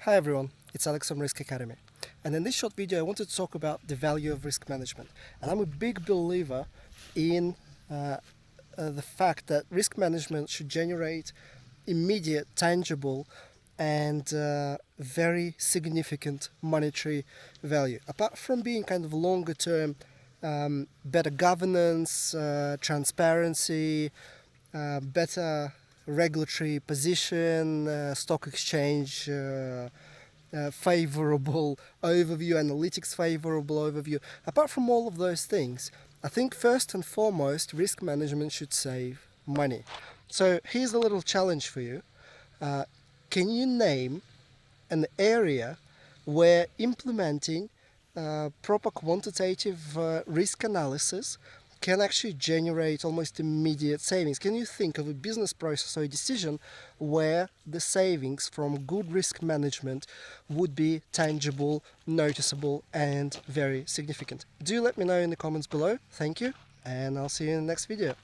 Hi everyone, it's Alex from Risk Academy, and in this short video I wanted to talk about the value of risk management. And I'm a big believer in the fact that risk management should generate immediate, tangible and very significant monetary value. Apart from being kind of longer term, better governance, transparency, better regulatory position, stock exchange, favorable overview, analytics favorable overview. Apart from all of those things, I think first and foremost, risk management should save money. So here's a little challenge for you. Can you name an area where implementing proper quantitative risk analysis can actually generate almost immediate savings? Can you think of a business process or a decision where the savings from good risk management would be tangible, noticeable, and very significant? Do let me know in the comments below. Thank you, and I'll see you in the next video.